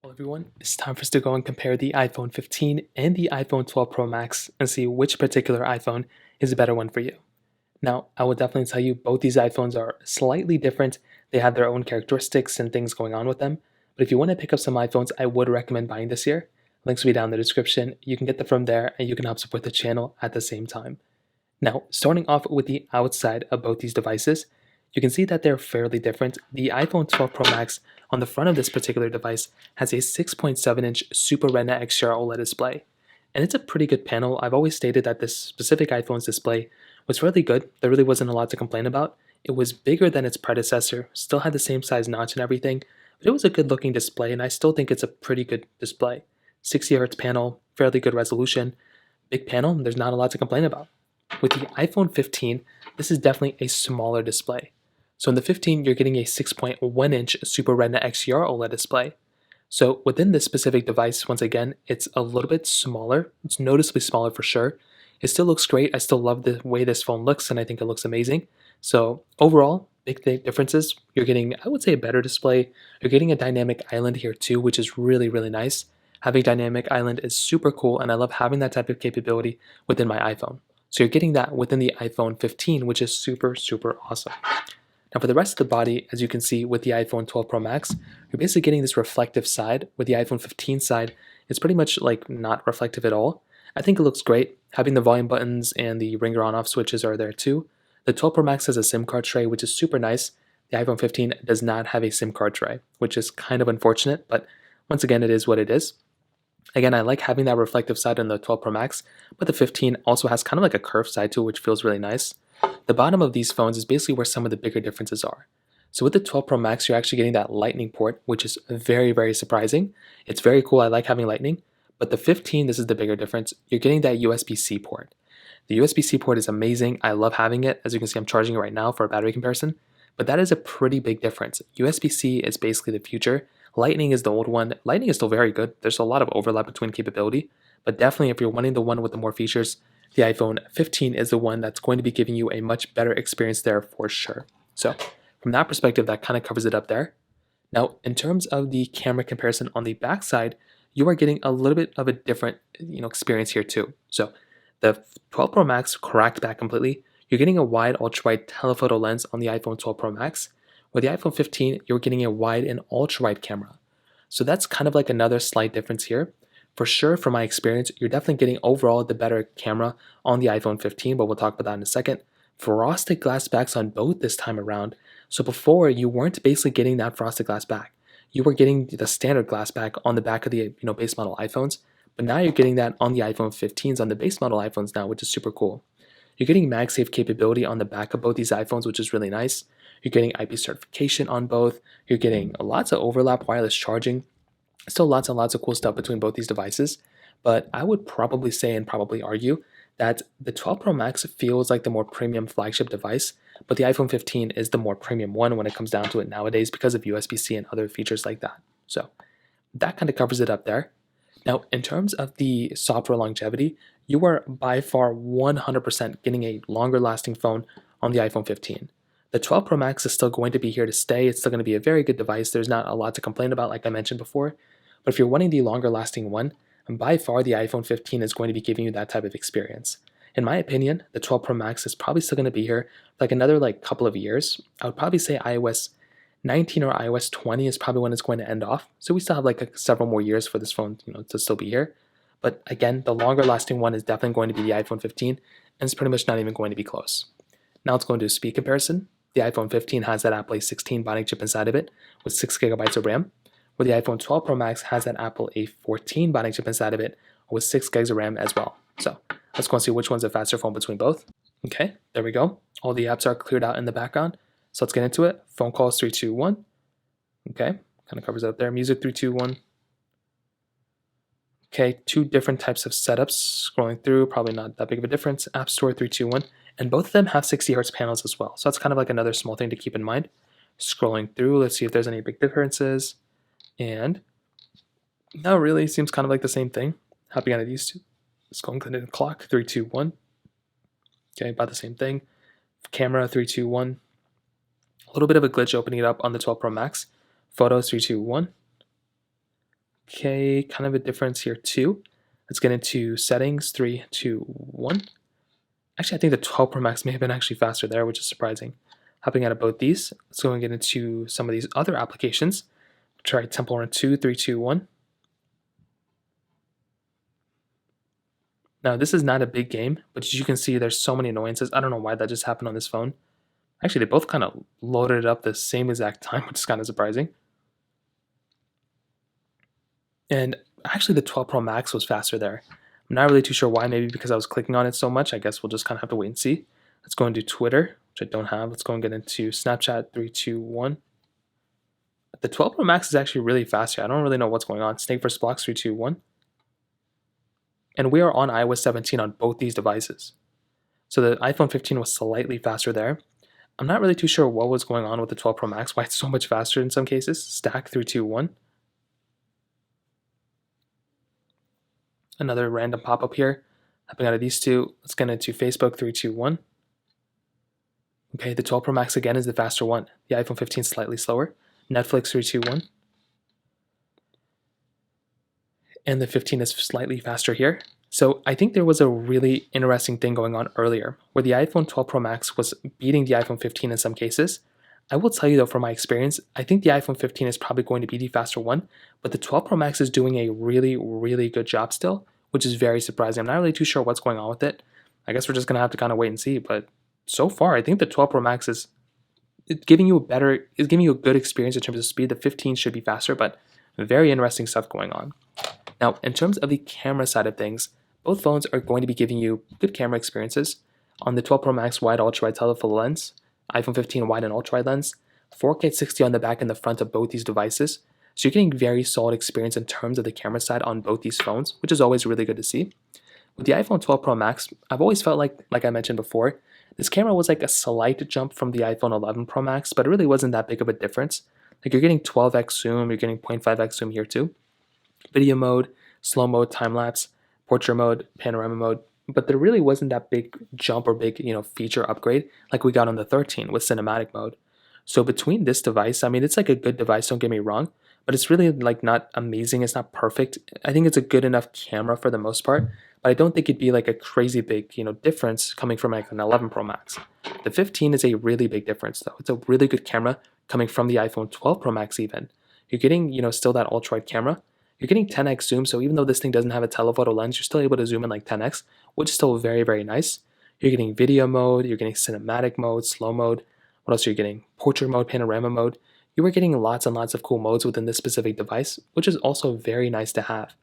Well, everyone, it's time for us to go and compare the iPhone 15 and the iPhone 12 Pro Max and see which particular iPhone is a better one for you. Now, I will definitely tell you both these iPhones are slightly different. They have their own characteristics and things going on with them. But if you want to pick up some iPhones, I would recommend buying this year. Links will be down in the description. You can get them from there and you can help support the channel at the same time. Now, starting off with the outside of both these devices, you can see that they're fairly different. The iPhone 12 Pro Max on the front of this particular device has a 6.7-inch Super Retina XDR OLED display. And it's a pretty good panel. I've always stated that this specific iPhone's display was really good. There really wasn't a lot to complain about. It was bigger than its predecessor, still had the same size notch and everything, but it was a good looking display and I still think it's a pretty good display. 60Hz panel, fairly good resolution, big panel, there's not a lot to complain about. With the iPhone 15, this is definitely a smaller display. So in the 15, you're getting a 6.1-inch Super Retina XDR OLED display. So within this specific device, once again, it's a little bit smaller. It's noticeably smaller for sure. It still looks great. I still love the way this phone looks, and I think it looks amazing. So overall, big differences. You're getting, I would say, a better display. You're getting a dynamic island here too, which is really, really nice. Having dynamic island is super cool, and I love having that type of capability within my iPhone. So you're getting that within the iPhone 15, which is super, super awesome. Now for the rest of the body, as you can see with the iPhone 12 Pro Max, you're basically getting this reflective side. With the iPhone 15 side, it's pretty much like not reflective at all. I think it looks great. Having the volume buttons and the ringer on-off switches are there too. The 12 Pro Max has a SIM card tray, which is super nice. The iPhone 15 does not have a SIM card tray, which is kind of unfortunate, but once again, it is what it is. Again, I like having that reflective side on the 12 Pro Max, but the 15 also has kind of like a curved side to it, which feels really nice. The bottom of these phones is basically where some of the bigger differences are. So with the 12 Pro Max, you're actually getting that lightning port, which is very, very surprising. It's very cool. I like having lightning. But the 15, this is the bigger difference. You're getting that USB-C port. The USB-C port is amazing. I love having it. As you can see, I'm charging it right now for a battery comparison. But that is a pretty big difference. USB-C is basically the future. Lightning is the old one. Lightning is still very good. There's a lot of overlap between capability. But definitely if you're wanting the one with the more features, the iPhone 15 is the one that's going to be giving you a much better experience there for sure. So from that perspective, that kind of covers it up there. Now, in terms of the camera comparison on the back side, you are getting a little bit of a different experience here too. So the 12 Pro Max cracked back completely. You're getting a wide ultra-wide telephoto lens on the iPhone 12 Pro Max. With the iPhone 15, you're getting a wide and ultra-wide camera. So that's kind of like another slight difference here. For sure, from my experience, you're definitely getting overall the better camera on the iPhone 15, but we'll talk about that in a second. Frosted glass backs on both this time around. So before, you weren't basically getting that frosted glass back. You were getting the standard glass back on the back of the base model iPhones, but now you're getting that on the iPhone 15s on the base model iPhones now, which is super cool. You're getting MagSafe capability on the back of both these iPhones, which is really nice. You're getting IP certification on both. You're getting lots of overlap wireless charging. Still lots and lots of cool stuff between both these devices, but I would probably say and probably argue that the 12 Pro Max feels like the more premium flagship device, but the iPhone 15 is the more premium one when it comes down to it nowadays because of USB-C and other features like that. So that kind of covers it up there. Now, in terms of the software longevity, you are by far 100% getting a longer lasting phone on the iPhone 15. The 12 Pro Max is still going to be here to stay. It's still going to be a very good device. There's not a lot to complain about, like I mentioned before. But if you're wanting the longer lasting one, by far the iPhone 15 is going to be giving you that type of experience. In my opinion, the 12 Pro Max is probably still going to be here for like another couple of years. I would probably say iOS 19 or iOS 20 is probably when it's going to end off. So we still have several more years for this phone, to still be here. But again, the longer lasting one is definitely going to be the iPhone 15, and it's pretty much not even going to be close. Now let's go into a speed comparison. The iPhone 15 has that Apple A16 Bionic chip inside of it with 6 gigabytes of RAM, where the iPhone 12 Pro Max has that Apple A14 Bionic chip inside of it with 6 gigs of RAM as well. So let's go and see which one's a faster phone between both. Okay, there we go. All the apps are cleared out in the background. So let's get into it. Phone calls 3, 2, 1. Okay, kind of covers it up there. Music 3, 2, 1. Okay, two different types of setups. Scrolling through, probably not that big of a difference. App Store 3, 2, 1. And both of them have 60 Hz panels as well. So that's kind of like another small thing to keep in mind. Scrolling through, let's see if there's any big differences. And no, really seems kind of like the same thing. Hopping out of these two. Scrolling to the clock 3, 2, 1. Okay, about the same thing. Camera 3, 2, 1. A little bit of a glitch opening it up on the 12 Pro Max. Photos 3, 2, 1. Okay, kind of a difference here too. Let's get into settings, 3, 2, 1. Actually, I think the 12 Pro Max may have been actually faster there, which is surprising. Hopping out of both these, let's go and get into some of these other applications. Try Temple Run 2, 3, 2, 1. Now, this is not a big game, but as you can see, there's so many annoyances. I don't know why that just happened on this phone. Actually, they both kind of loaded it up the same exact time, which is kind of surprising. And actually, the 12 Pro Max was faster there. I'm not really too sure why, maybe because I was clicking on it so much. I guess we'll just kind of have to wait and see. Let's go into Twitter, which I don't have. Let's go and get into Snapchat, 3, 2, 1. The 12 Pro Max is actually really fast here. I don't really know what's going on. Snake vs. Blocks, 3, 2, 1. And we are on iOS 17 on both these devices. So the iPhone 15 was slightly faster there. I'm not really too sure what was going on with the 12 Pro Max, why it's so much faster in some cases. Stack, 3, 2, 1. Another random pop-up here. Hopping out of these two, let's get into Facebook, 3, 2, 1. Okay, the 12 Pro Max again is the faster one. The iPhone 15 is slightly slower. Netflix, 3, 2, 1. And the 15 is slightly faster here. So I think there was a really interesting thing going on earlier where the iPhone 12 Pro Max was beating the iPhone 15 in some cases. I will tell you though, from my experience, I think the iPhone 15 is probably going to be the faster one, but the 12 Pro Max is doing a really, really good job still, which is very surprising. I'm not really too sure what's going on with it. I guess we're just gonna have to kind of wait and see, but so far I think the 12 Pro Max is giving you a good experience in terms of speed. The 15 should be faster, but very interesting stuff going on. Now, in terms of the camera side of things, both phones are going to be giving you good camera experiences. On the 12 Pro Max wide ultra-wide telephoto lens, iPhone 15 wide and ultra-wide lens, 4K 60 on the back and the front of both these devices. So you're getting very solid experience in terms of the camera side on both these phones, which is always really good to see. With the iPhone 12 Pro Max, I've always felt like I mentioned before, this camera was like a slight jump from the iPhone 11 Pro Max, but it really wasn't that big of a difference. Like you're getting 12x zoom, you're getting 0.5x zoom here too. Video mode, slow mode, time lapse, portrait mode, panorama mode, but there really wasn't that big jump or big, feature upgrade like we got on the 13 with cinematic mode. So between this device, I mean, it's like a good device, don't get me wrong, but it's really like not amazing, it's not perfect. I think it's a good enough camera for the most part, but I don't think it'd be like a crazy big, difference coming from like an 11 Pro Max. The 15 is a really big difference though. It's a really good camera coming from the iPhone 12 Pro Max even. You're getting, still that ultra-wide camera. You're getting 10x zoom, so even though this thing doesn't have a telephoto lens, you're still able to zoom in like 10x, which is still very, very nice. You're getting video mode, you're getting cinematic mode, slow mode. What else are you getting? Portrait mode, panorama mode. You are getting lots and lots of cool modes within this specific device, which is also very nice to have.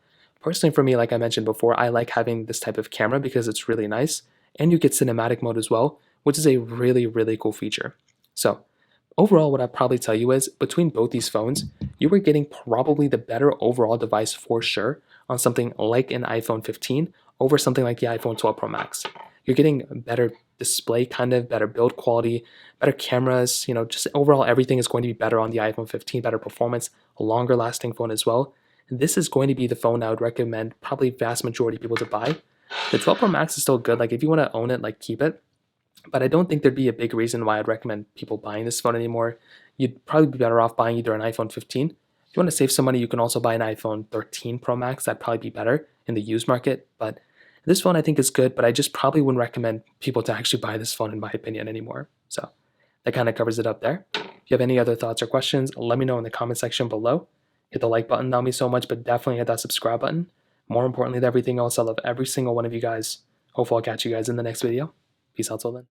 Personally, for me, like I mentioned before, I like having this type of camera because it's really nice, and you get cinematic mode as well, which is a really, really cool feature. So, overall, what I'd probably tell you is between both these phones, you were getting probably the better overall device for sure on something like an iPhone 15 over something like the iPhone 12 Pro Max. You're getting better display, kind of better build quality, better cameras, just overall everything is going to be better on the iPhone 15, better performance, a longer lasting phone as well. And this is going to be the phone I would recommend probably vast majority of people to buy. The 12 Pro Max is still good. Like if you want to own it, like keep it. But I don't think there'd be a big reason why I'd recommend people buying this phone anymore. You'd probably be better off buying either an iPhone 15. If you want to save some money, you can also buy an iPhone 13 Pro Max. That'd probably be better in the used market. But this phone I think is good, but I just probably wouldn't recommend people to actually buy this phone in my opinion anymore. So that kind of covers it up there. If you have any other thoughts or questions, let me know in the comment section below. Hit the like button, not me so much, but definitely hit that subscribe button. More importantly than everything else, I love every single one of you guys. Hopefully I'll catch you guys in the next video. Peace out till then.